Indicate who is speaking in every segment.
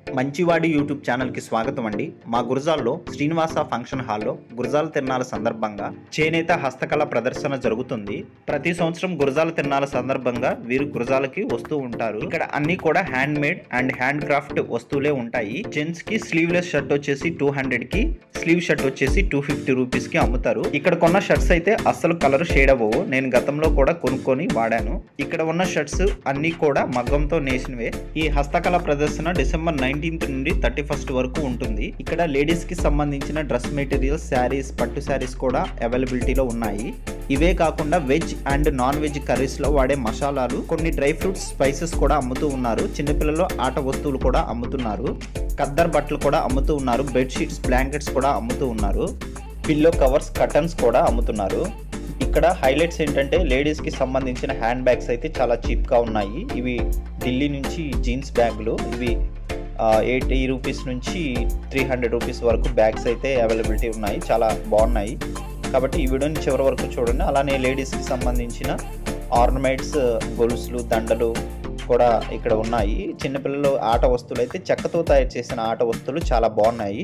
Speaker 1: మంచివాడి YouTube ఛానల్కి స్వాగతం అండి. మా గురజాల్లో శ్రీనివాస ఫంక్షన్ హాల్లో గురజాల తిరునాళ్ళ సందర్భంగా చేనేత హస్తకళ ప్రదర్శన జరుగుతుంది. ప్రతి సంవత్సరం గురజాల తిరునాళ్ళ సందర్భంగా వీరు గురజాలకి వస్తూ ఉంటారు. ఇక్కడ అన్ని కూడా hand made and hand craft వస్తువులే ఉంటాయి. జెంట్స్ కి స్లీవ్లెస్ షర్ట్ వచ్చేసి 200 కి, స్లీవ్ షర్ట్ వచ్చేసి 250 రూపీస్ కి అమ్ముతారు. ఇక్కడ కొన్న షర్ట్స్ అయితే అస్సలు కలర్ షేడ్ అవ్వవు. నేను గతంలో కూడా కొనుక్కొని వాడాను. ఇక్కడ ఉన్న షర్ట్స్ అన్ని కూడా మగ్గంతో నేసినవే. ఈ హస్తకళ ప్రదర్శన డిసెంబర్ 19th నుండి 31st వరకు ఉంటుంది. ఇక్కడ లేడీస్ కి సంబంధించిన డ్రెస్ మెటీరియల్స్, శారీస్, పట్టు శారీస్ కూడా అవైలబిలిటీలో ఉన్నాయి. ఇవే కాకుండా veg and non veg curries లో వాడే మసాలాలు, కొన్ని డ్రై ఫ్రూట్స్, స్పైసెస్ కూడా అమ్ముతూ ఉన్నారు. చిన్నపిల్లలు ఆట వస్తువులు కూడా అమ్ముతున్నారు. ఖద్దర్ బట్టలు కూడా అమ్ముతూ ఉన్నారు. బెడ్షీట్స్, బ్లాంకెట్స్ కూడా అమ్ముతూ ఉన్నారు. పిల్లో కవర్స్, కర్టన్స్ కూడా అమ్ముతున్నారు. ఇక్కడ హైలైట్స్ ఏంటంటే లేడీస్ కి సంబంధించిన హ్యాండ్ బ్యాగ్స్ అయితే చాలా చీప్ గా ఉన్నాయి. ఇవి ఢిల్లీ నుంచి జీన్స్ బ్యాగులు. ఇవి 80 రూపీస్ నుంచి 300 రూపీస్ వరకు బ్యాగ్స్ అయితే అవైలబిలిటీ ఉన్నాయి. చాలా బాగున్నాయి. కాబట్టి ఈ వీడియోని చివరి వరకు చూడండి. అలానే లేడీస్కి సంబంధించిన ఆర్నమెంట్స్, గొలుసులు, దండలు కూడా ఇక్కడ ఉన్నాయి. చిన్నపిల్లలు ఆట వస్తువులు అయితే చెక్కతో తయారు చేసిన ఆట వస్తువులు చాలా బాగున్నాయి.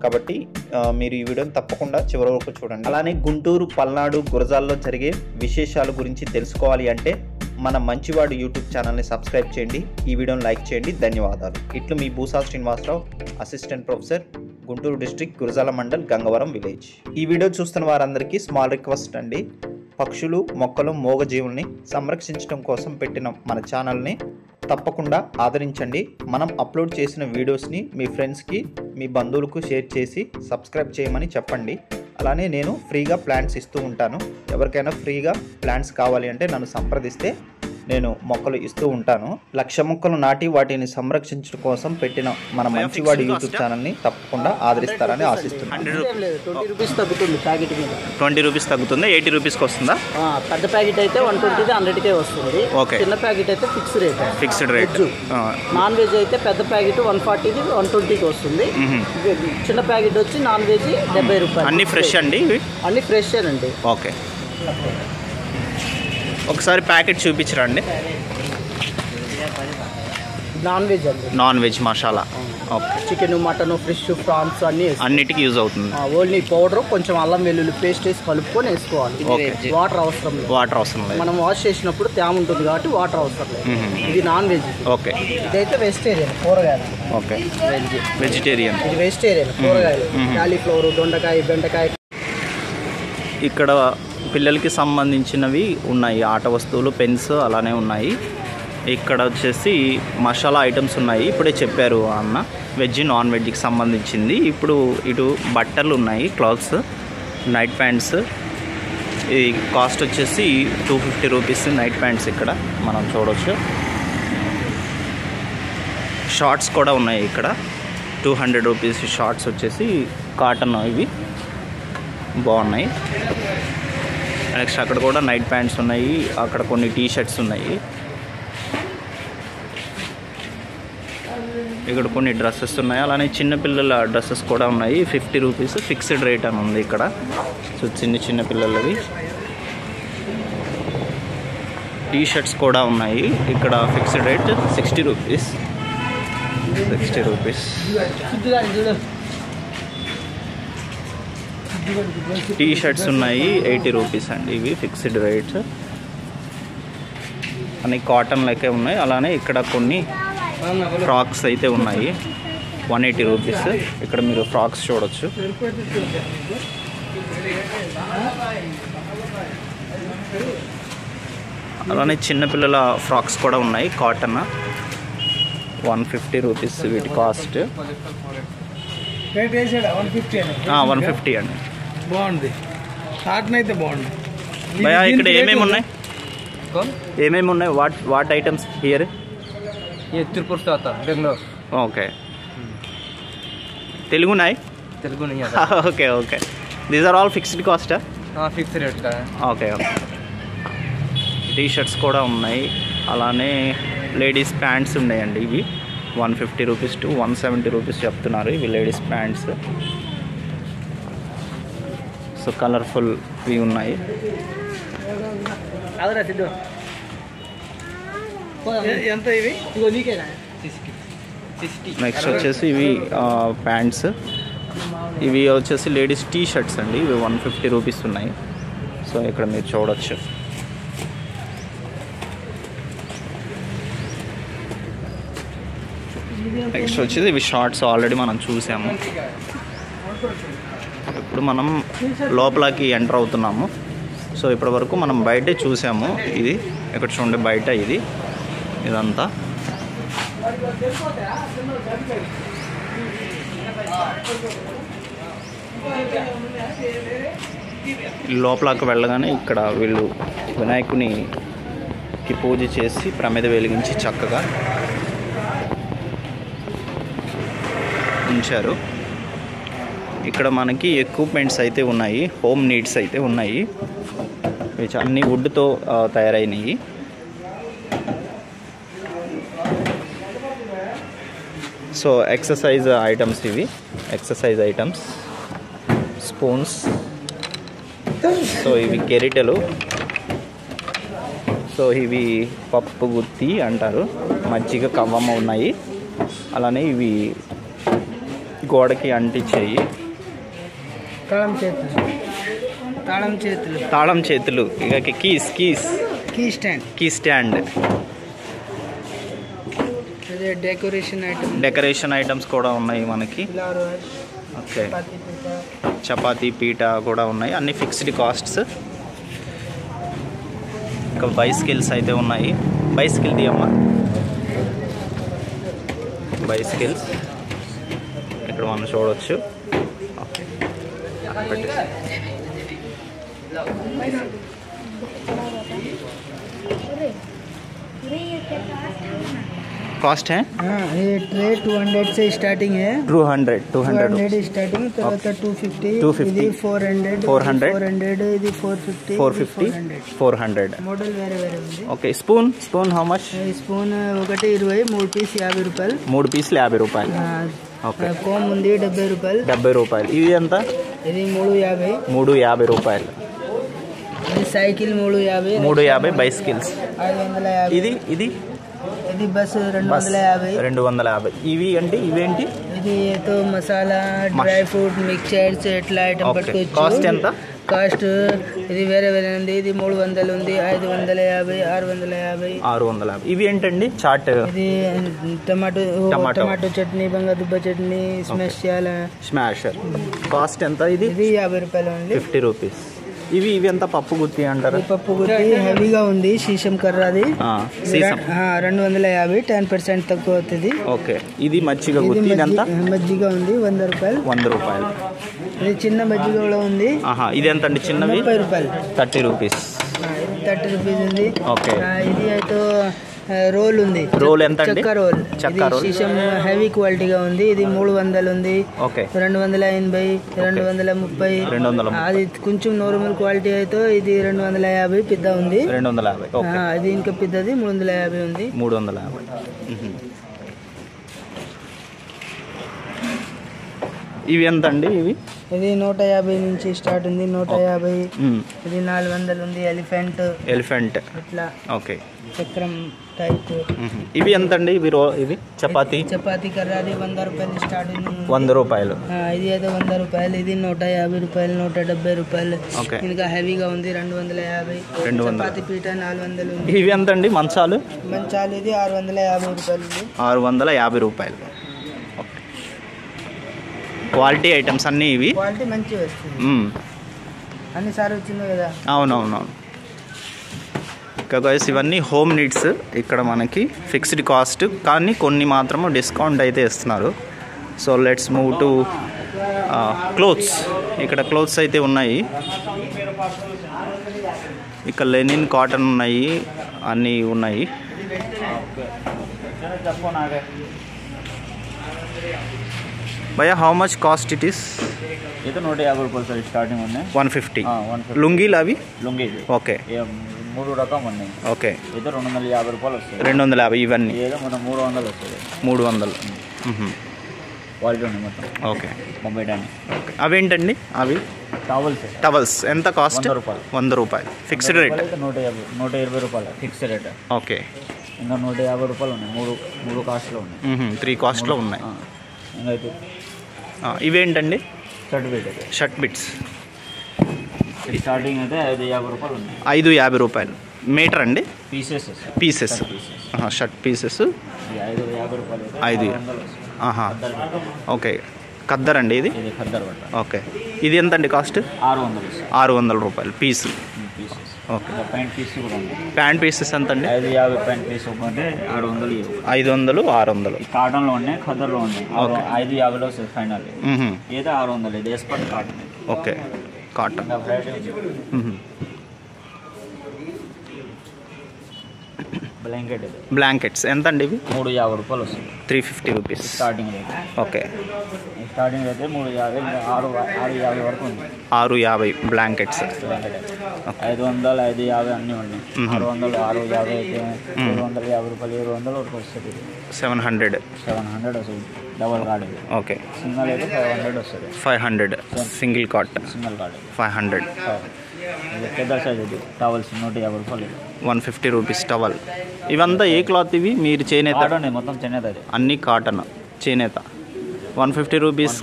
Speaker 1: కాబట్టి మీరు ఈ వీడియోని తప్పకుండా చివరి వరకు చూడండి. అలానే గుంటూరు, పల్నాడు, గురజాల్లో జరిగే విశేషాల గురించి తెలుసుకోవాలి అంటే మన మంచివాడు యూట్యూబ్ ఛానల్ని సబ్స్క్రైబ్ చేయండి. ఈ వీడియోని లైక్ చేయండి. ధన్యవాదాలు. ఇట్లు మీ Bhusa Srinivasarao, assistant professor, Guntur district, Gurazala mandal, Gangavaram village. ఈ వీడియో చూస్తున్న వారందరికీ స్మాల్ రిక్వెస్ట్ అండి. పక్షులు, మొక్కలు, మూగజీవుల్ని సంరక్షించడం కోసం పెట్టిన మన ఛానల్ని తప్పకుండా ఆదరించండి. మనం అప్లోడ్ చేసిన వీడియోస్ని మీ ఫ్రెండ్స్కి, మీ బంధువులకు షేర్ చేసి సబ్స్క్రైబ్ చేయమని చెప్పండి. అలానే నేను ఫ్రీగా ప్లాంట్స్ ఇస్తూ ఉంటాను. ఎవరికైనా ఫ్రీగా ప్లాంట్స్ కావాలి అంటే నన్ను సంప్రదిస్తే నేను మొక్కలు ఇస్తూ ఉంటాను. 1,00,000 మొక్కలు నాటి వాటిని సంరక్షించడం కోసం పెట్టిన మన మంచివాడి యూట్యూబ్ ఛానల్ని తప్పకుండా ఆదరిస్తారని ఆశిస్తున్నాను.
Speaker 2: 20 రూపీస్ తగ్గుతుంది ప్యాకెట్ మీద.
Speaker 1: 20 రూపీస్ తగ్గుతుందా? 80 రూపీస్కి వస్తుందా?
Speaker 2: పెద్ద ప్యాకెట్ అయితే 120, 100కే వస్తుంది. చిన్న ప్యాకెట్ అయితే ఫిక్స్డ్ రేట్. నాన్ వెజ్ అయితే పెద్ద ప్యాకెట్ 140కి, 120కి వస్తుంది. చిన్న ప్యాకెట్ వచ్చి నాన్ వెజ్ 70 రూపాయలు.
Speaker 1: అన్ని ఫ్రెష్ అండి?
Speaker 2: అన్ని ఫ్రెష్ అండి.
Speaker 1: ఓకే, ఒకసారి ప్యాకెట్ చూపించరండి.
Speaker 2: నాన్ వెజ్ అండి.
Speaker 1: Non veg masala. Okay.
Speaker 2: Chicken, mutton, fish, prawns
Speaker 1: అన్నిటికీ యూజ్ అవుతుంది.
Speaker 2: ఓన్లీ పౌడర్, కొంచెం అల్లం వెల్లుల్లి పేస్ట్ వేసి కలుపుకొని వేసుకోవాలి. వాటర్ అవసరం లేదు. మనం వాష్ చేసినప్పుడు తేమ ఉంటుంది కాబట్టి వాటర్ అవసరం లేదు. ఇది నాన్ వెజ్.
Speaker 1: ఓకే.
Speaker 2: ఇదైతే వెజిటేరియన్, కూరగాయలు.
Speaker 1: Okay, vegetarian.
Speaker 2: ఇది వెజిటేరియన్, కూరగాయలు, కాలీఫ్లవర్, దొండకాయ, బెండకాయ.
Speaker 1: ఇక్కడ పిల్లలకి సంబంధించినవి ఉన్నాయి. ఆట వస్తువులు, పెన్స్ అలానే ఉన్నాయి. ఇక్కడ వచ్చేసి మసాలా ఐటమ్స్ ఉన్నాయి. ఇప్పుడే చెప్పారు అన్న, వెజ్, నాన్ వెజ్కి సంబంధించింది. ఇప్పుడు ఇటు బట్టలు ఉన్నాయి, క్లాత్స్, నైట్ ప్యాంట్స్. ఈ కాస్ట్ వచ్చేసి 250 రూపీస్ నైట్ ప్యాంట్స్ ఇక్కడ మనం చూడవచ్చు. షార్ట్స్ కూడా ఉన్నాయి ఇక్కడ. 200 రూపీస్ షార్ట్స్ వచ్చేసి కాటన్. ఇవి బాగున్నాయి. నెక్స్ట్ అక్కడ కూడా నైట్ ప్యాంట్స్ ఉన్నాయి. అక్కడ కొన్ని టీ షర్ట్స్ ఉన్నాయి. ఇక్కడ కొన్ని డ్రెస్సెస్ ఉన్నాయి. అలానే చిన్నపిల్లల డ్రెస్సెస్ కూడా ఉన్నాయి. 50 రూపీస్ ఫిక్స్డ్ రేట్ అని ఉంది ఇక్కడ. సో చిన్న పిల్లలవి టీ షర్ట్స్ కూడా ఉన్నాయి. ఇక్కడ fixed rate 60 rupees. T shirts ఉన్నాయి 80 రూపీస్ అండి. ఇవి ఫిక్స్డ్ రేట్. అన్ని కాటన్ లెక్కే ఉన్నాయి. అలానే ఇక్కడ కొన్ని ఫ్రాక్స్ అయితే ఉన్నాయి 180 రూపీస్. ఇక్కడ మీరు ఫ్రాక్స్ చూడొచ్చు. అలానే చిన్నపిల్లల ఫ్రాక్స్ కూడా ఉన్నాయి కాటన్. 150 రూపీస్ వీటి కాస్ట్. 150 అండి.
Speaker 2: బాగుంది. కాటన్ అయితే బాగుంది.
Speaker 1: భయ్యా ఇక్కడ ఏమేమి ఉన్నాయి? What items here?
Speaker 2: ये त्रिपुर से आता है, बेंगलोर.
Speaker 1: ओके. तेलुगु नहीं आता. Okay. These are all fixed cost?
Speaker 2: हाँ, फिक्स रेट का है.
Speaker 1: ఓకే. టీ షర్ట్స్ కూడా ఉన్నాయి. అలానే లేడీస్ ప్యాంట్స్ ఉన్నాయండి. ఇవి 150 రూపీస్ టు 170 రూపీస్ చెప్తున్నారు. ఇవి లేడీస్ ప్యాంట్స్. సో కలర్ఫుల్ ఇవి ఉన్నాయి.
Speaker 2: ఎంత ఇవి?
Speaker 1: నెక్స్ట్ వచ్చేసి ఇవి ప్యాంట్స్, ఇవి వచ్చేసి లేడీస్ టీ షర్ట్స్ అండి. ఇవి 150 రూపీస్ ఉన్నాయి. సో ఇక్కడ మీరు చూడవచ్చు. నెక్స్ట్ వచ్చేసి ఇవి షార్ట్స్ ఆల్రెడీ మనం చూసాము. ఇప్పుడు మనం లోపలికి ఎంటర్ అవుతున్నాము. సో ఇప్పటి వరకు మనం బయటే చూసాము. ఇది ఇక్కడ చూడండి, బయట ఇదంతా లోపలికి వెళ్ళగానే ఇక్కడ వీళ్ళు వినాయకునికి పూజ చేసి ప్రమిద వెలిగించి చక్కగా ఉంచారు. ఇక్కడ మనకి ఎక్విప్మెంట్స్ అయితే ఉన్నాయి, హోమ్ నీడ్స్ అయితే ఉన్నాయి. ఇవి అన్నీ వుడ్తో తయారైనవి. సో ఎక్సర్సైజ్ ఐటమ్స్, ఇవి ఎక్సర్సైజ్ ఐటమ్స్, స్పూన్స్. సో ఇవి కెరిటెలు. సో ఇవి పప్పు గుత్తి అంటారు, మజ్జిగ కవ్వమ్మ ఉన్నాయి. అలానే ఇవి గోడకి అంటించేయి తాళం చేతులు. ఇక కీ స్టాండ్. డెకరేషన్ ఐటమ్స్ కూడా ఉన్నాయి మనకి. ఓకే, చపాతీ పీట కూడా ఉన్నాయి. అన్ని ఫిక్స్డ్ కాస్ట్స్. ఇంకా బైస్కిల్స్ అయితే ఉన్నాయి. బైస్కిల్ తీయమ్మా. బైస్కిల్స్ ఇక్కడ మనం చూడవచ్చు. ఓకే, कॉस्ट है
Speaker 2: ये ट्रे 200 से स्टार्टिंग है.
Speaker 1: 200
Speaker 2: स्टार्टिंग తర్వాత 250 400 ఇది 450 మోడల్ వేరే ఉంది.
Speaker 1: Okay, spoon how much?
Speaker 2: Spoon ఒకటి 20, 3 పీస్ 50 రూపాయలు.
Speaker 1: 3 పీసులు 50 రూపాయలు. ఓకే,
Speaker 2: కోమ్ ఉంది 70 రూపాయలు.
Speaker 1: 70 రూపాయలు. ఇది ఎంత?
Speaker 2: ఇది 350.
Speaker 1: 350 రూపాయలు.
Speaker 2: ఇది సైకిల్ 350.
Speaker 1: 350 బైస్కిల్స్
Speaker 2: 550.
Speaker 1: ఇది
Speaker 2: బస్ 250.
Speaker 1: ఇవి అంటే ఇవేంటి?
Speaker 2: ఇది ఏదో మసాలా, డ్రై ఫ్రూట్, మిక్చర్స్ ఎట్లా ఐటమ్ పట్టుకోవచ్చు.
Speaker 1: కాస్ట్ ఎంత?
Speaker 2: కాస్ట్ ఇది వేరే ఉంది. ఇది 300 ఉంది, 550, 650.
Speaker 1: ఇవి ఏంటండి? చాట్.
Speaker 2: ఇది టమాటో చట్నీ, బంగాళదుంప చట్నీ, స్మాషర్.
Speaker 1: కాస్ట్ ఎంత? ఇది
Speaker 2: 50 రూపాయలు ఉంది.
Speaker 1: 50 రూపీస్. ఇవి ఎంత? పప్పు గుత్తి అంటారు.
Speaker 2: పప్పు గుత్తి హెవీగా ఉంది, శీషం కర్రది. 250, 10% తక్కువ అవుతుంది.
Speaker 1: ఓకే, ఇది మజ్జిగ గుత్తి.
Speaker 2: మజ్జిగ ఉంది 100 రూపాయలు. ఇది చిన్న మజ్జిగ కూడా ఉంది.
Speaker 1: ఇది ఎంత అండి? చిన్నవి
Speaker 2: 30 రూపాయలు.
Speaker 1: 30 రూపీస్.
Speaker 2: 30 రూపీస్ ఉంది.
Speaker 1: ఓకే,
Speaker 2: ఇది అయితే రోల్ ఉంది.
Speaker 1: రోల్ ఎంత?
Speaker 2: చెక్క రోల్. శీషం హెవీ క్వాలిటీగా ఉంది. ఇది 300 ఉంది.
Speaker 1: ఓకే,
Speaker 2: 280, 230. అది కొంచెం నార్మల్ క్వాలిటీ అయితే ఇది 250 పెద్ద ఉంది.
Speaker 1: 250.
Speaker 2: అది ఇంకా పెద్దది 350 ఉంది.
Speaker 1: 350. ఇవి ఎంత అండి?
Speaker 2: ఇది 150 నుంచి స్టార్ట్ ఉంది. 150. ఇది 400 ఉంది. ఎలిఫెంట్ ఇట్లా.
Speaker 1: ఓకే,
Speaker 2: చక్రం టైప్.
Speaker 1: ఇవి ఎంత అండి? ఇవి చపాతీ
Speaker 2: కర్రాది 100 రూపాయలు స్టార్ట్ ఉంది.
Speaker 1: 100 రూపాయలు.
Speaker 2: ఇది అయితే 100 రూపాయలు. ఇది 150 రూపాయలు, 170 రూపాయలు. ఇంకా హెవీగా ఉంది 250. చపాతీ పీట 400 ఉంది.
Speaker 1: ఇవి ఎంత అండి? మంచాలు
Speaker 2: ఇది 650 రూపాయలు ఉంది.
Speaker 1: 650 రూపాయలు. క్వాలిటీ ఐటమ్స్ అన్నీ ఇవి.
Speaker 2: క్వాలిటీ మంచిగా వస్తుంది. అన్నిసార్లు వచ్చింది కదా.
Speaker 1: అవునవును. గైస్, ఇవన్నీ హోమ్ నీడ్స్. ఇక్కడ మనకి ఫిక్స్డ్ కాస్ట్, కానీ కొన్ని మాత్రము డిస్కౌంట్ అయితే ఇస్తున్నారు. So let's move to clothes. ఇక్కడ క్లోత్స్ అయితే ఉన్నాయి. ఇక్కడ లెనిన్, కాటన్ ఉన్నాయి, అన్నీ ఉన్నాయి. भैया how much cost it is?
Speaker 3: ये तो 150 రూపాయలు సార్ స్టార్టింగ్ ఉన్నాయి.
Speaker 1: 150. లుంగీలు అవి?
Speaker 3: లుంగీ.
Speaker 1: ఓకే,
Speaker 3: 3 రకం ఉన్నాయి.
Speaker 1: ఓకే,
Speaker 3: ఏదో 250 రూపాయలు వస్తాయి.
Speaker 1: 250 ఇవన్నీ.
Speaker 3: ఏదో మనం 300 వస్తుంది.
Speaker 1: 300.
Speaker 3: క్వాలిటీ ఉంది మొత్తం.
Speaker 1: ఓకే,
Speaker 3: బొంబాయిడాని.
Speaker 1: ఓకే, అవేంటండి? అవి టవల్స్ ఎంత కాస్ట్? 100 రూపాయలు. Fixed rate.
Speaker 3: 120 రూపాయలు ఫిక్స్డ్ రేట్.
Speaker 1: ఓకే,
Speaker 3: ఇంకా 150 రూపాయలు ఉన్నాయి. మూడు కాస్ట్లో ఉన్నాయి.
Speaker 1: 3 కాస్ట్లో ఉన్నాయి.
Speaker 3: ఇంకా అయితే
Speaker 1: ఇవేంటండి?
Speaker 3: షర్ట్ బిట్స్ స్టార్టింగ్ అయితే 550 రూపాయలు ఉన్నాయి.
Speaker 1: 550 రూపాయలు మీటర్ అండి. పీసెస్ షర్ట్ పీసెస్
Speaker 3: 550 రూపాయలు.
Speaker 1: 5 ఓకే. ఖద్దర్ అండి ఇది.
Speaker 3: ఖద్దర్ బట్ట.
Speaker 1: ఓకే. ఇది ఎంత అండి కాస్ట్? 600 రూపాయలు పీసు. ఓకే.
Speaker 3: ప్యాంట్ పీస్ కూడా ఉంది.
Speaker 1: ప్యాంట్ పీసెస్ ఎంత అండి?
Speaker 3: 550 ప్యాంట్ పీస్ అంటే 600.
Speaker 1: 500, 600
Speaker 3: కాటన్లో ఉన్నాయి, ఖద్దర్లో ఉన్నాయి. 550లో వస్తుంది ఫైనల్. ఏదో 600. ఇది ఎస్పర్ట్ కాటన్.
Speaker 1: ఓకే. కాటన్. బ్లాంకెట్స్ ఎంత అండి ఇవి?
Speaker 3: 350 రూపాయలు వస్తుంది.
Speaker 1: 350 rupees
Speaker 3: starting rate.
Speaker 1: Okay.
Speaker 3: Starting అయితే 350, 650 వరకు ఉంది.
Speaker 1: 650 బ్లాంకెట్స్.
Speaker 3: 500, 550 అన్నీ ఉన్నాయి. 600, 650 అయితే 750 రూపాయలు, 700 వరకు వస్తుంది. 700 వస్తుంది డబల్ కార్డ్.
Speaker 1: ఓకే.
Speaker 3: సింగల్ అయితే 500 వస్తుంది.
Speaker 1: 500 సింగిల్ కార్డ్. 500.
Speaker 3: పెద్ద సైజ్ ఇది టవల్స్ 150 రూపాయలు.
Speaker 1: 150 రూపీస్ టవల్. ఇవంతా ఏ క్లాత్ ఇవి? మీరు చేనేత?
Speaker 3: మొత్తం చేనేత. అన్ని
Speaker 1: కాటన్ చేనేత. 150 rupees.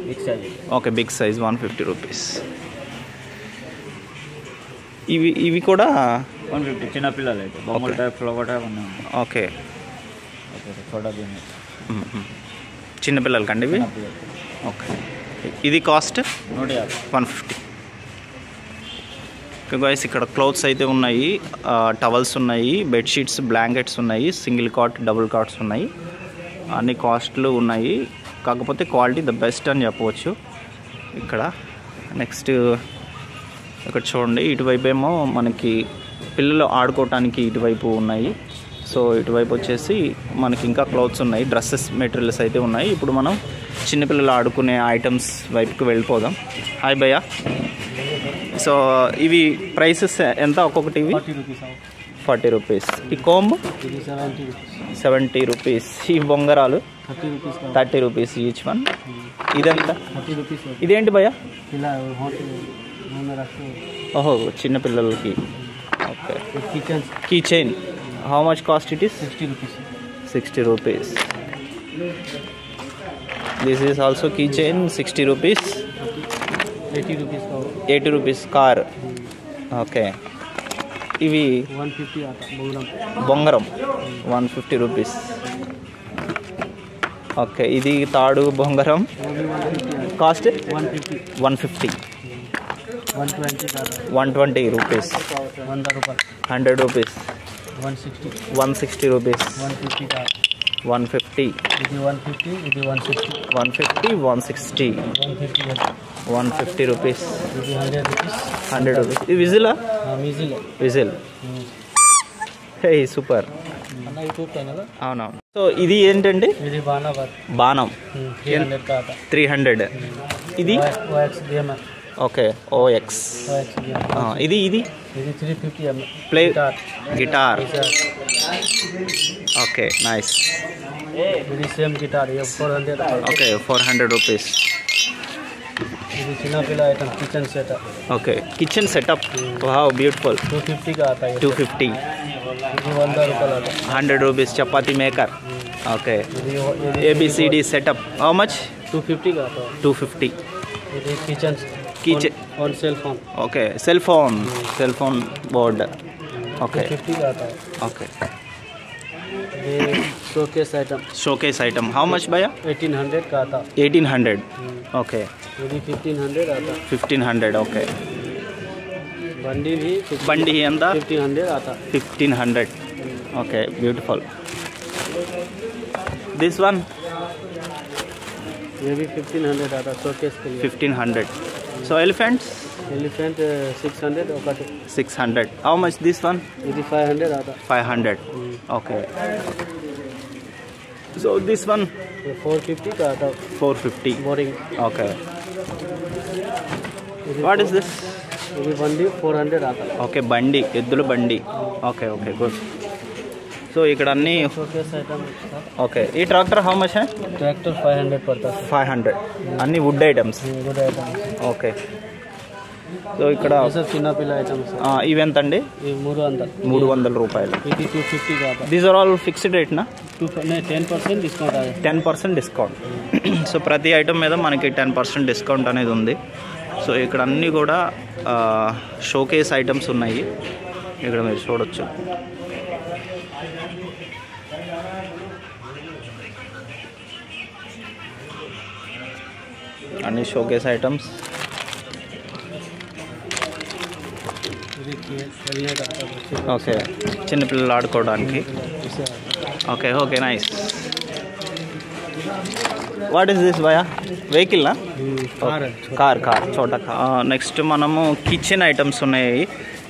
Speaker 3: Big size.
Speaker 1: Okay. Big size 150 rupees. ఇవి కూడా
Speaker 3: 150. చిన్నపిల్లలు అయితే బొమ్మల టైప్, ఫ్లవర్ టైప్ ఉన్నాయి.
Speaker 1: ఓకే.
Speaker 3: ఫోటో
Speaker 1: చిన్నపిల్లలకి అండి ఇవి. ఓకే. ఇది కాస్ట్
Speaker 3: 150.
Speaker 1: గైస్ ఇక్కడ క్లోత్స్ అయితే ఉన్నాయి, టవల్స్ ఉన్నాయి, బెడ్షీట్స్, బ్లాంకెట్స్ ఉన్నాయి, సింగిల్ కాట్, డబుల్ కాట్స్ ఉన్నాయి. అన్ని కాస్ట్లు ఉన్నాయి, కాకపోతే క్వాలిటీ ద బెస్ట్ అని చెప్పవచ్చు. ఇక్కడ నెక్స్ట్ ఇక్కడ చూడండి, ఇటువైపు ఏమో మనకి పిల్లలు ఆడుకోవటానికి ఇటువైపు ఉన్నాయి. సో ఇటువైపు వచ్చేసి మనకి ఇంకా క్లోత్స్ ఉన్నాయి, డ్రెస్సెస్ మెటీరియల్స్ అయితే ఉన్నాయి. ఇప్పుడు మనం చిన్నపిల్లలు ఆడుకునే ఐటమ్స్ వైపుకి వెళ్ళిపోదాం. హాయ్ భయ్యా. సో ఇవి ప్రైసెస్ ఎంత ఒక్కొక్కటి? ఇవి 40 రూపీస్. ఈ కోంబు 70 రూపీస్. ఈ బొంగరాలు 30 రూపీస్ ఈచ్ వన్. ఇదెంత? ఇదేంటి భయ్యా? ఓహో, చిన్నపిల్లలకి. Okay. Key chain how much cost it is? 60 rupees. This is also key chain 60 rupees. 80 rupees car. Okay. ఇవి
Speaker 2: 150
Speaker 1: బొంగరం 150 రూపీస్. ఓకే. ఇది తాడు బొంగరం cost 150. 120 rupees. 100 rupees. 160 rupees. 150. 160. 150 rupees. 100 rupees. ఇది విజిలా? విజిల్. Hey super. అవునవును. సో ఇది ఏంటండి? బాణం 300. ఇది ఓకే. ఓఎక్స్. ఇది 350 play guitar. Okay. Nice.
Speaker 2: Same guitar 400.
Speaker 1: Okay. 400 rupees.
Speaker 2: ఇది చిన్నపిల్ల item kitchen setup.
Speaker 1: Okay. Kitchen setup. Wow beautiful.
Speaker 2: 250 का आता है.
Speaker 1: 250.
Speaker 2: ఇది 100 రూపాయలు.
Speaker 1: 100 rupees chapati maker. Okay. ABCD setup how much?
Speaker 2: 250 का आता है.
Speaker 1: 250.
Speaker 2: ఇది కిచెన్ और cell phone.
Speaker 1: Okay. Cell phone board. Okay.
Speaker 2: 250 का आता है.
Speaker 1: ఓకే.
Speaker 2: ये शोकेस आइटम
Speaker 1: हाउ मच भैया?
Speaker 2: 1800 का आता.
Speaker 1: 1800. ओके.
Speaker 2: ये 1500 आता.
Speaker 1: 1500. ओके. बंडी ఎంత?
Speaker 2: 1500 आता.
Speaker 1: 1500. ओके. ब्यूटीफुल. दिस वन
Speaker 2: ये भी 1500 आता शोकेस के लिए.
Speaker 1: 1500. So elephant
Speaker 2: 600 ఒకటి.
Speaker 1: 600. How much this one?
Speaker 2: ఇది 500 आता.
Speaker 1: 500. Okay. So this one
Speaker 2: 450 का आता.
Speaker 1: 450.
Speaker 2: Boring.
Speaker 1: Okay. What is this?
Speaker 2: ఇది బండి 400 आता.
Speaker 1: Okay, బండి, ఎద్దుల బండి. ఓకే. Okay, good. సో ఇక్కడ అన్ని
Speaker 2: शोकेस आइटम.
Speaker 1: ఓకే. ఈ ట్రాక్టర్ హౌ మచ్?
Speaker 2: ट्रैक्टर 500 पड़ता है.
Speaker 1: 500. అన్ని would items.
Speaker 2: Good item.
Speaker 1: Okay. So ఇక్కడ
Speaker 2: చిన్నపిల్ల ఐటమ్స్
Speaker 1: ఇవి ఎంత అండి? 300 రూపాయలు.
Speaker 2: ఇది 250.
Speaker 1: దీస్ ఆర్ ఆల్ ఫిక్స్డ్ రేట్నా?
Speaker 2: 10% డిస్కౌంట్.
Speaker 1: 10% డిస్కౌంట్. సో ప్రతి ఐటమ్ మీద మనకి 10% డిస్కౌంట్ అనేది ఉంది. సో ఇక్కడ అన్నీ కూడా షోకేస్ ఐటమ్స్ ఉన్నాయి. ఇక్కడ మీరు చూడొచ్చు. అన్ని షోకేస్ ఐటమ్స్. ఓకే, చిన్నపిల్లలు ఆడుకోవడానికి. Okay okay, nice. What is this భయ? వెహికల్నా? కార్ చోట. నెక్స్ట్ మనము కిచెన్ ఐటమ్స్ ఉన్నాయి.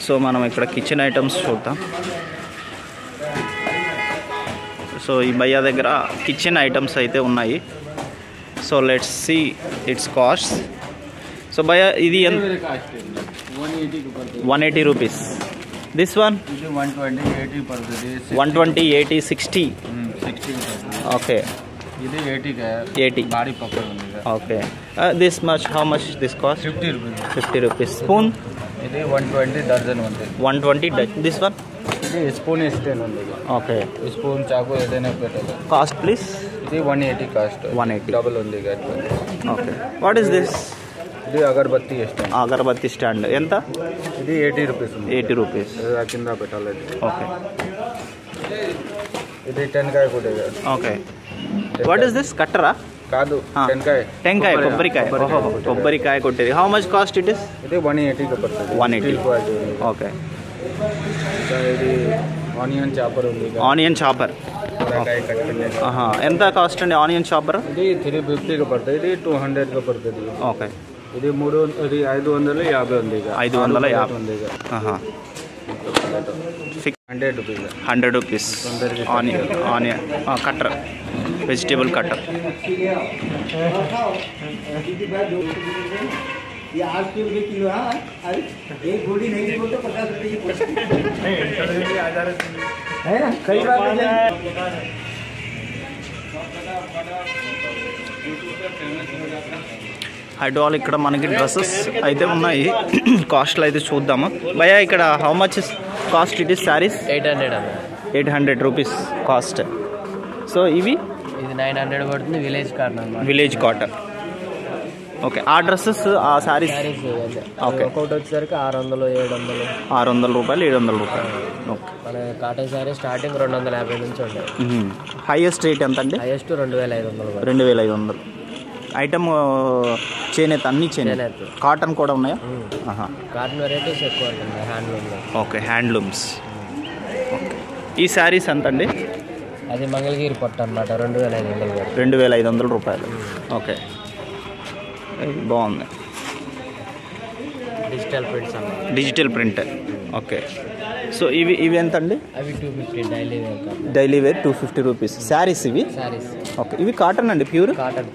Speaker 1: సో మనం ఇక్కడ కిచెన్ ఐటమ్స్ చూద్దాం. సో ఈ భయ్య దగ్గర కిచెన్ ఐటమ్స్ అయితే ఉన్నాయి. So let's see its cost. So భయ్య ఇది 180 రూపీస్. This one 120, 80, 60. ఓకే,
Speaker 3: ఇది
Speaker 1: 80.
Speaker 3: బాడీ పక్కన ఉంది.
Speaker 1: Okay, this much how much this cost? 50 rupees. Spoon
Speaker 3: ఇది 120 డజన్ ఉంది.
Speaker 1: 120 డజన్. దిస్ వన్
Speaker 3: ఇది స్పూన్ స్టైల్ ఉంది.
Speaker 1: ఓకే,
Speaker 3: స్పూన్ చాకు ఏదైనా పెట్టాలి.
Speaker 1: Cost please?
Speaker 3: ఇది 180 కాస్ట్.
Speaker 1: 180
Speaker 3: డబుల్ ఉంది.
Speaker 1: Okay, what is this?
Speaker 3: ఇది అగరబత్తి స్టాండ్.
Speaker 1: అగరబత్తి స్టాండ్ ఎంత?
Speaker 3: ఇది 80 రూపీస్ ఉంది.
Speaker 1: 80 రూపీస్.
Speaker 3: కింద పెట్టాలి.
Speaker 1: ఓకే,
Speaker 3: ఇది టెంకాయ కూడా.
Speaker 1: Okay, what is this? కట్టరా?
Speaker 3: కాదు,
Speaker 1: టెంకాయ, కొబ్బరికాయ. కొబ్బరికాయ కొట్టేది. How much cost it is?
Speaker 3: ఇది 180 పడుతుంది.
Speaker 1: 180. ఓకే,
Speaker 3: ఇది ఆనియన్ చాపర్ ఉంది.
Speaker 1: ఆనియన్ చాపర్ ఎంత కాస్ట్ అండి? ఆనియన్ చాపర్
Speaker 3: ఇది 350 పడుతుంది. ఇది 200 పడుతుంది.
Speaker 1: ఓకే,
Speaker 3: ఇది 550 ఉంది.
Speaker 1: 550
Speaker 3: ఉంది.
Speaker 1: 100 rupees. Onion cutter, vegetable cutter. హైడ్రాల్ ఇక్కడ మనకి డ్రెస్సెస్ అయితే ఉన్నాయి. కాస్ట్లు అయితే చూద్దాము. భయ్యా ఇక్కడ how much cost it is saris? 800 rupees cost. So ఇవి
Speaker 2: 900 పడుతుంది.
Speaker 1: Village cotton. ఓకే, ఆ డ్రెస్సెస్, ఆ శారీస్ ఓకే,
Speaker 2: ఒకటి వచ్చేసరికి 600, 700.
Speaker 1: 600 రూపాయలు, 700 రూపాయలు. ఓకే,
Speaker 2: మన కాటన్ శారీ స్టార్టింగ్ 250 నుంచి ఉంటాయి.
Speaker 1: హైయెస్ట్ రేట్ ఎంత అండి?
Speaker 2: హైయెస్ట్ 2500.
Speaker 1: 2500. ఐటమ్ చేనేత, అన్ని చేనేత. కాటన్ కూడా ఉన్నాయా?
Speaker 2: కాటన్ వెరైటీస్ ఎక్కువ ఉంటుంది. హ్యాండ్లూమ్లో.
Speaker 1: Okay, handlooms. ఓకే, ఈ శారీస్ ఎంత అండి?
Speaker 2: అది మంగళగిరి పట్టు అనమాట. 2500.
Speaker 1: 2500 రూపాయలు. ఓకే, బాగుంది. Digital print. ఓకే, సో ఇవి ఎంత అండి?
Speaker 2: అవి 250
Speaker 1: డైలీ వేర్ 250 రూపీస్. శారీస్ ఇవి? ఓకే, ఇవి కాటన్ అండి? Pure cotton.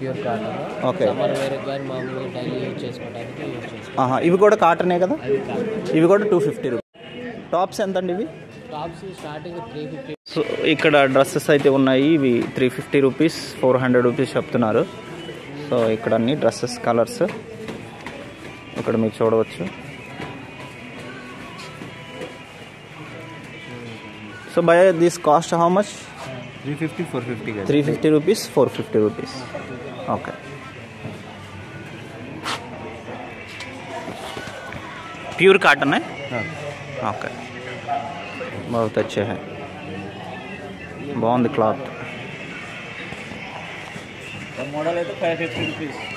Speaker 1: ఓకే, ఇవి కూడా కాటనే కదా? ఇవి కూడా 250 రూపీస్. టాప్స్ ఎంత అండి ఇవి? సో ఇక్కడ డ్రెస్సెస్ అయితే ఉన్నాయి. ఇవి 350 రూపీస్, 400 రూపీస్ చెప్తున్నారు. సో ఇక్కడ అన్ని డ్రెస్సెస్ కలర్స్ ఇక్కడ మీకు చూడవచ్చు. So by this cost how much?
Speaker 3: 350, 450.
Speaker 1: 350 rupees, 450 rupees. Okay, pure cotton है. ओके, बहुत अच्छे हैं. బాగుంది క్లాత్.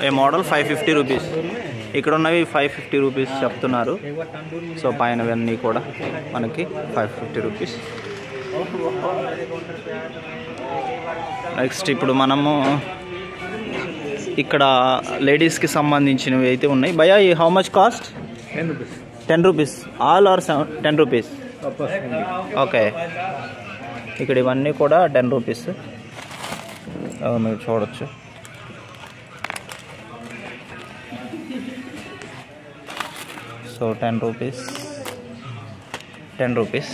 Speaker 1: ఏ మోడల్ 550 రూపీస్. ఇక్కడ ఉన్నవి 550 రూపీస్ చెప్తున్నారు. సో పైనవన్నీ కూడా మనకి 550 రూపీస్. నెక్స్ట్ ఇప్పుడు మనము ఇక్కడ లేడీస్కి సంబంధించినవి అయితే ఉన్నాయి. భయ్యా ఈ how much cost? 10 rupees. All are 10 rupees. Okay, ఇక్కడ ఇవన్నీ కూడా 10 రూపీస్ మీరు చూడొచ్చు. So 10 rupees, 10 rupees.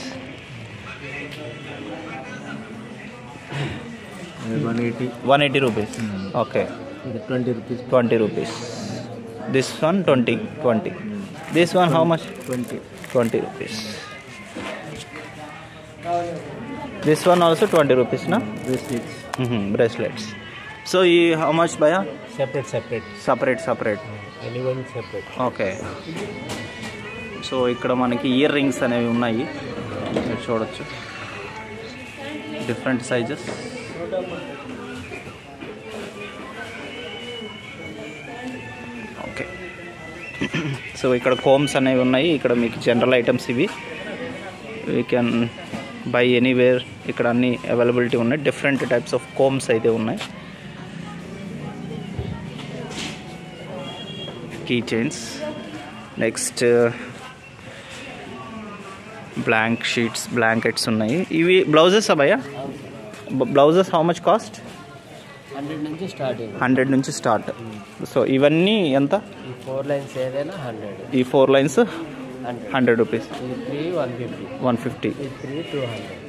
Speaker 1: 180 rupees. Okay,
Speaker 2: 20 rupees.
Speaker 1: 20 rupees. This one 20. This one how much?
Speaker 3: 20
Speaker 1: rupees. This one also 20 rupees, na?
Speaker 3: bracelets.
Speaker 1: Bracelets. So how much bhaiya? Separate.
Speaker 3: Anyone separate.
Speaker 1: Okay. So ఇక్కడ మనకి ear rings అనేవి ఉన్నాయి, మీరు చూడొచ్చు, different sizes. Okay. So ఇక్కడ combs అనేవి ఉన్నాయి. ఇక్కడ మీకు జనరల్ ఐటమ్స్ ఇవి, వీ కెన్ బై ఎనీవేర్. ఇక్కడ అన్ని అవైలబిలిటీ ఉన్నాయి. డిఫరెంట్ టైప్స్ ఆఫ్ కోమ్స్ అయితే ఉన్నాయి. Key chains. Next blank sheets, blankets ఉన్నాయి. ఇవి బ్లౌజెస్ భయ్యా? Blouses how much cost? 100 నుంచి స్టార్ట్. సో ఇవన్నీ ఎంత?
Speaker 3: ఈ 4 లైన్స్ ఏదైనా 100.
Speaker 1: ఈ 4 lines 100 rupees.
Speaker 3: 3
Speaker 1: 150.
Speaker 3: 3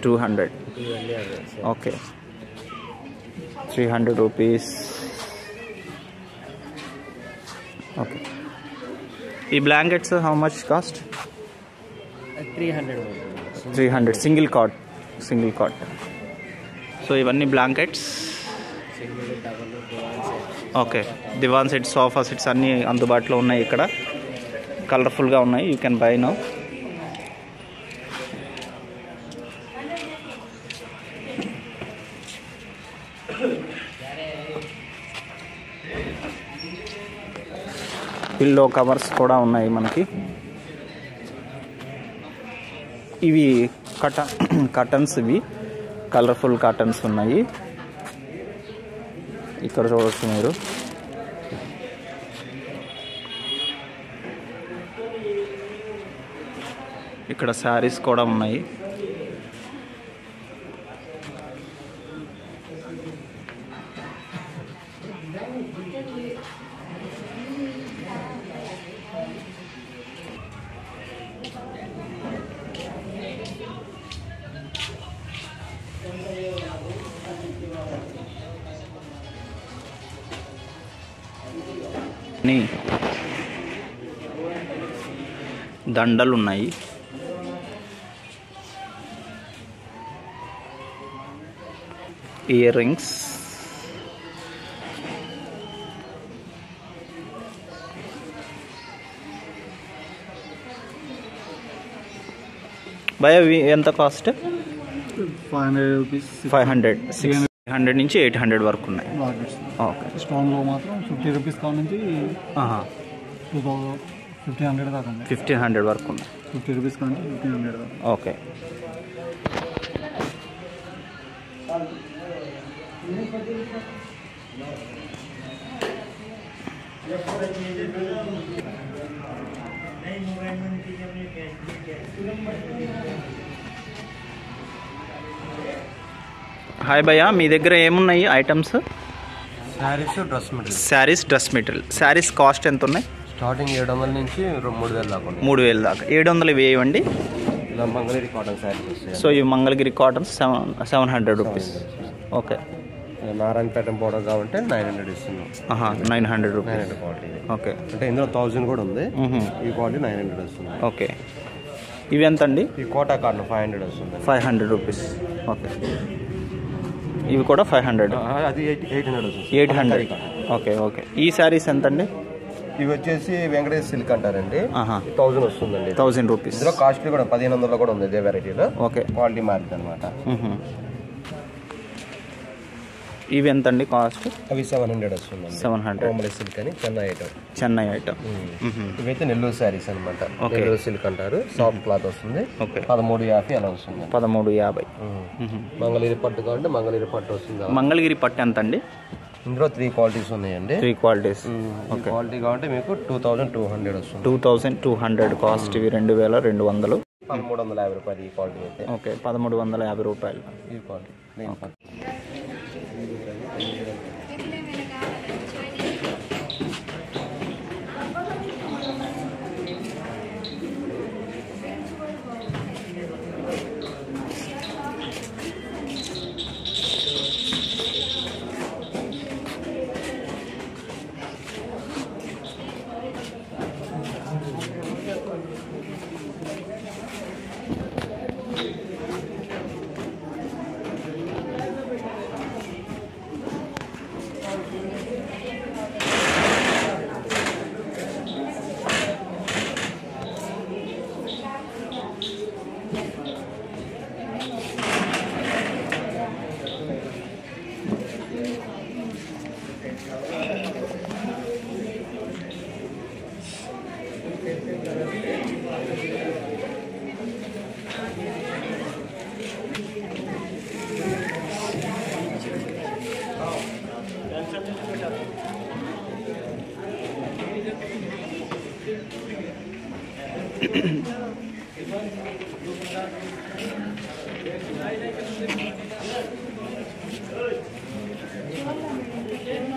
Speaker 1: 200. Okay, 300 rupees. Okay. ఈ blankets how much cost? 300. Single cot. So ఇవన్నీ blankets. Okay. Divan set, sofa sets అన్నీ అందుబాటులో ఉన్నాయి ఇక్కడ. కలర్ఫుల్గా ఉన్నాయి. You can buy now. Pillow covers కూడా ఉన్నాయి మనకి. ఇవి కటన్స్, ఇవి కలర్ఫుల్ కటన్స్ ఉన్నాయి. ఇక్కడ చూడవచ్చు మీరు. ఇక్కడ శారీస్ కూడా ఉన్నాయి. దండలు ఉన్నాయి. ఇయర్ రింగ్స్, భయ ఎంత కాస్ట్?
Speaker 3: 500 రూపీస్.
Speaker 1: 500. 600 నుంచి 800 వరకు ఉన్నాయి. ఓకే.
Speaker 3: స్టోన్లో మాత్రం 50 రూపీస్ కాడ నుంచి 1500 దాకా ఉంది.
Speaker 1: 1500 వరకు ఉన్నాయి.
Speaker 3: 50 రూపీస్ కాడ నుంచి 1500 దాకా.
Speaker 1: ఓకే. హాయ్ భయ్యా, మీ దగ్గర ఏమున్నాయి items? Saris, dress material. Saris cost ఎంత ఉన్నాయి?
Speaker 3: స్టార్టింగ్ 700 నుంచి 3000 దాకా.
Speaker 1: 3000 దాకా. 700 వేయండి.
Speaker 3: మంగళగిరి కాటన్ శారీస్ వస్తాయి.
Speaker 1: సో ఈ Mangalagiri cotton 700 rupees. Okay.
Speaker 3: Narayanpet border కావాలంటే 900 ఇస్తున్నాం.
Speaker 1: 900 రూపీస్.
Speaker 3: 900 క్వాలిటీ.
Speaker 1: ఓకే.
Speaker 3: అంటే ఇందులో 1000 కూడా ఉంది. ఈ క్వాలిటీ 900 వస్తుంది.
Speaker 1: ఓకే. ఇవి ఎంత అండి?
Speaker 3: ఈ కోటా కాటన్ 500 వస్తుంది.
Speaker 1: 500 రూపీస్. ఓకే. ఇవి కూడా 500.
Speaker 3: అది 800 వస్తుంది.
Speaker 1: 800. ఓకే. ఓకే. ఈ శారీస్ ఎంత అండి?
Speaker 3: ఇవి వచ్చేసి వెంకటేష్ సిల్క్ అంటారండి. 1000 వస్తుందండి.
Speaker 1: 1000 రూపీస్.
Speaker 3: ఇందులో కాస్ట్లీ కూడా 1500 కూడా ఉంది ఇదే వెరైటీలో.
Speaker 1: ఓకే.
Speaker 3: క్వాలిటీ మారింది అనమాట.
Speaker 1: ఇవి ఎంత అండి కాస్ట్?
Speaker 3: అవి 700 వస్తుందండి.
Speaker 1: 700.
Speaker 3: కోమలి సిల్క్ అని చెన్నై ఐటమ్. ఇవైతే నెల్లూరు శారీస్ అనమాట. నెల్లూరు సిల్క్ అంటారు. సాఫ్ట్ క్లాత్ వస్తుంది.
Speaker 1: ఓకే.
Speaker 3: 1350 అలా వస్తుంది.
Speaker 1: 1350.
Speaker 3: మంగళగిరి పట్టు కావాలంటే మంగళగిరి పట్టు వస్తుంది.
Speaker 1: మంగళగిరి పట్టు ఎంత అండి?
Speaker 3: ఇందులో 3 క్వాలిటీస్ ఉన్నాయండి.
Speaker 1: 3 క్వాలిటీస్.
Speaker 3: ఓకే. క్వాలిటీ కావాలంటే మీకు 2200 వస్తుంది.
Speaker 1: 2200 కాస్ట్. ఇవి 2200.
Speaker 3: 1350 రూపాయలు ఈ క్వాలిటీ అయితే.
Speaker 1: ఓకే. 1350 రూపాయలు
Speaker 3: ఈ క్వాలిటీ.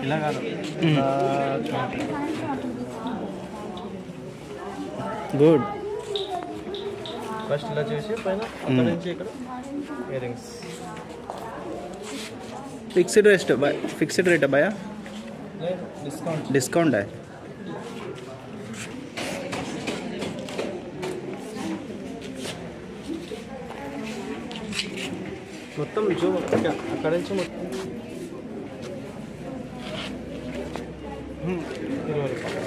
Speaker 3: ఇలా కాదు
Speaker 1: గుడ్.
Speaker 3: ఫస్ట్ ఇలా చేసి పైన అక్కడ నుంచి ఇక్కడ ఇయర్ రింగ్స్.
Speaker 1: फिक्स्ड रेट है भैया? डिस्काउंट है.
Speaker 3: మొత్తం జో అక్కడ నుంచి మొత్తం 20 రూపాయలు.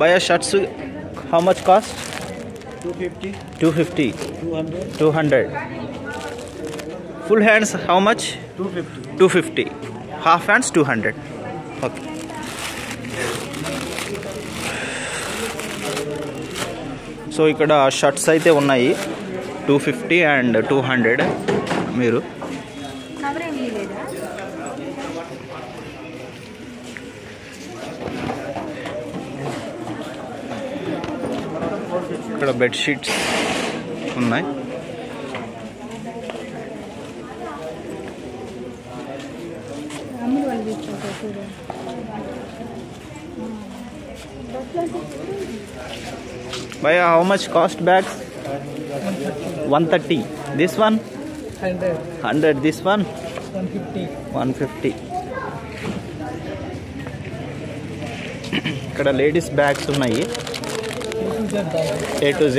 Speaker 1: भैया shirts how much cost?
Speaker 3: 250
Speaker 1: 200 full hands how much? 250 half hands 200 okay. So ఇక్కడ షర్ట్స్ అయితే ఉన్నాయి 250 అండ్ 200 మీరు ఇక్కడ బెడ్షీట్స్ ఉన్నాయి. Bhaiya, how much cost bags? 130. This one? 100. This one? 150. ఇక్కడ లేడీస్ బ్యాగ్స్ ఉన్నాయి. A to Z.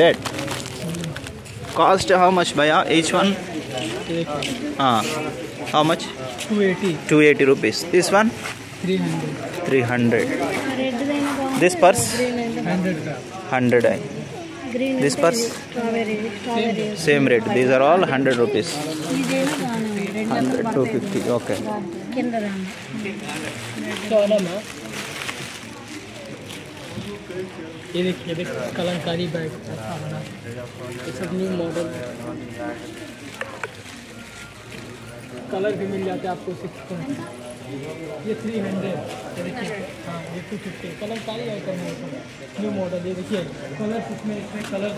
Speaker 1: Cost how much, Bhaiya? Each one? How much? 280 rupees. This one? 300. This purse? 100. This purse? Same rate. These are all 100 rupees. 100, 250. Okay.
Speaker 2: ये देखिए kalamkari bag सब new model colour भी मिल जाते हैं आपको 6 ये 300 ये देखिए हाँ ये 250 कलंकारी आइटम है न्यू मॉडल. ये देखिए कलर इसमें कलर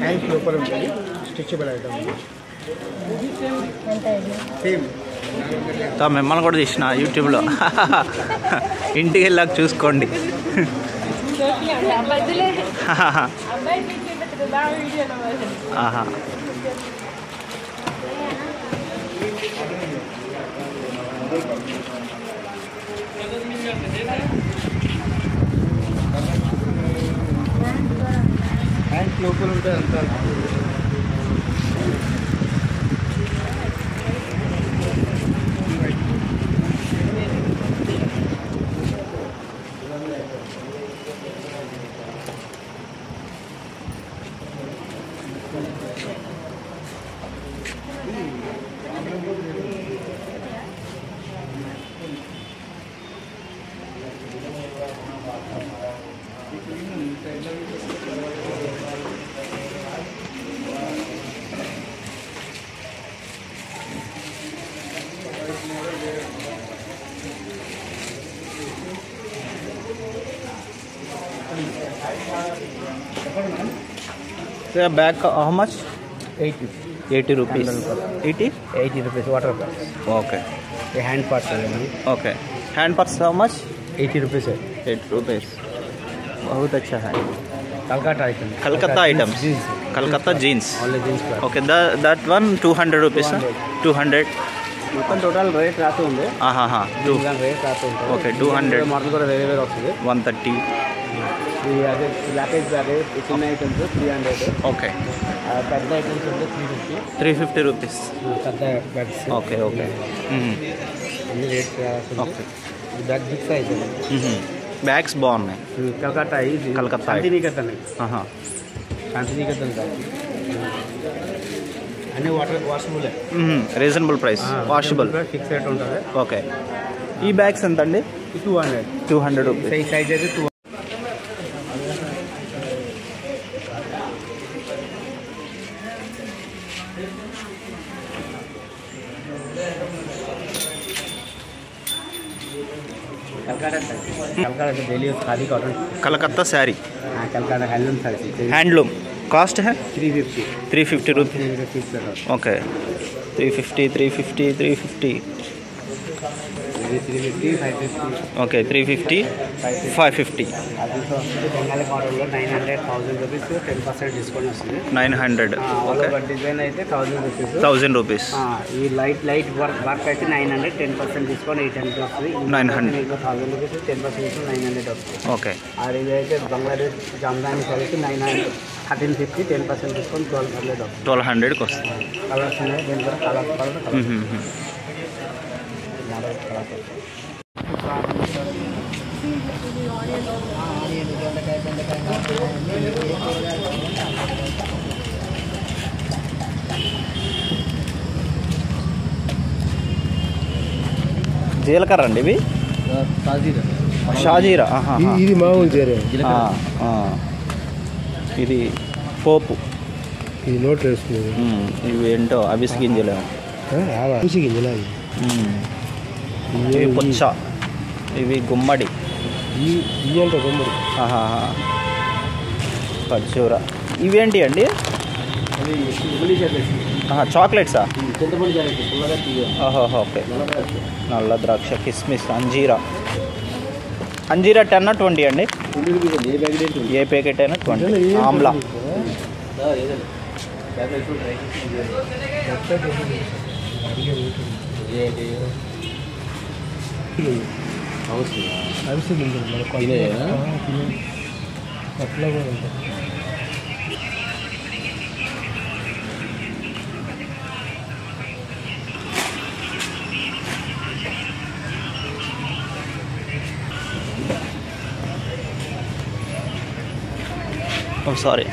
Speaker 3: హ్యాండ్స్ లోపల ఉంటుంది స్ట్రెచబుల్ ఐటమ్ సేమ్.
Speaker 1: మిమ్మల్ని కూడా తీసిన యూట్యూబ్లో ఇంటికి వెళ్ళాక చూసుకోండి. ఆహా
Speaker 3: హ్యాండ్స్ లోపల ఉంటుంది అంతా.
Speaker 1: So bag how much?
Speaker 3: 80
Speaker 1: rupees. 80
Speaker 3: rupees water parts.
Speaker 1: Okay.
Speaker 3: ये हैंड पार्ट्स है.
Speaker 1: Okay. Hand purse how much?
Speaker 3: 80 rupees है.
Speaker 1: 8 rupees. बहुत अच्छा है.
Speaker 3: Calcutta item.
Speaker 1: Kolkata items. Kolkata jeans.
Speaker 3: Only jeans.
Speaker 1: Okay, that one 200 rupees. 200.
Speaker 2: మొత్తం టోటల్ రేట్ రాసి ఉంది. Rate రాసి ఉంటుంది.
Speaker 1: ఓకే 200
Speaker 2: మోడల్ కూడా వేరే వేరే వస్తుంది.
Speaker 1: 130.
Speaker 2: అదే ప్యాకేజ్ బ్యాగేజ్ చిన్న ఐటమ్స్ 300.
Speaker 1: ఓకే
Speaker 2: పెద్ద ఐటమ్స్ ఉంటే
Speaker 1: 350 రూపీస్.
Speaker 2: పెద్ద బ్యాగ్స్.
Speaker 1: ఓకే ఓకే
Speaker 2: అన్ని rate okay. Bag big size.
Speaker 1: Bags బాగున్నాయి.
Speaker 2: కలకత్తా శాంతినికేతన్. శాంతినికేతన్ అన్ని washable.
Speaker 1: Reasonable price, washable,
Speaker 2: fix rate ఉంటుంది.
Speaker 1: ఓకే. ఈ బ్యాగ్స్ ఎంత అండి? 200 రూపీస్.
Speaker 2: సైజ్ అయితే 200. Calcutta daily khadi cotton.
Speaker 1: Calcutta sari.
Speaker 2: Calcutta handloom sari.
Speaker 1: Handloom cost है
Speaker 2: 350
Speaker 1: रुपीज़. ओके 350. ఓకే 350 550.
Speaker 2: బెంగాలీ మోడల్లో 900 రూపీస్ 10% డిస్కౌంట్ వస్తుంది.
Speaker 1: 900. ఓకే.
Speaker 2: డిజైన్ అయితే
Speaker 1: 1000 రూపీస్.
Speaker 2: ఈ లైట్ వర్క్ అయితే 900 10% డిస్కౌంట్ 800 వస్తుంది.
Speaker 1: 900
Speaker 2: 1000 రూపీస్ 10% డిస్కౌంట్ 900 వస్తుంది.
Speaker 1: ఓకే.
Speaker 2: ఇది అయితే బంగ్లాదేశ్ జామ్దాని కలిసి 900 1350 10% డిస్కౌంట్ 1200 వస్తుంది.
Speaker 1: 1200కి వస్తుంది.
Speaker 2: కలర్స్ ఉన్నాయి. దీని కూడా కలర్స్
Speaker 1: జీలకర్ర అండి ఇవి. షాజీరా.
Speaker 2: ఇది మామూలు
Speaker 1: ఇది పోపు.
Speaker 2: ఇది నోట్ వేసుకునేది.
Speaker 1: ఇవి ఏంటో అవిసి గింజలు. ఇవి పుచ్చ. ఇవి గుమ్మడి. ఖర్జూర. ఇవేంటి అండి? చాక్లెట్సా? ఓకే. నల్ల ద్రాక్ష, కిస్మిస్, అంజీరా. 10 20 అండి? ఏ ప్యాకెట్ అయినా 20. ఆమ్లా. సారీ.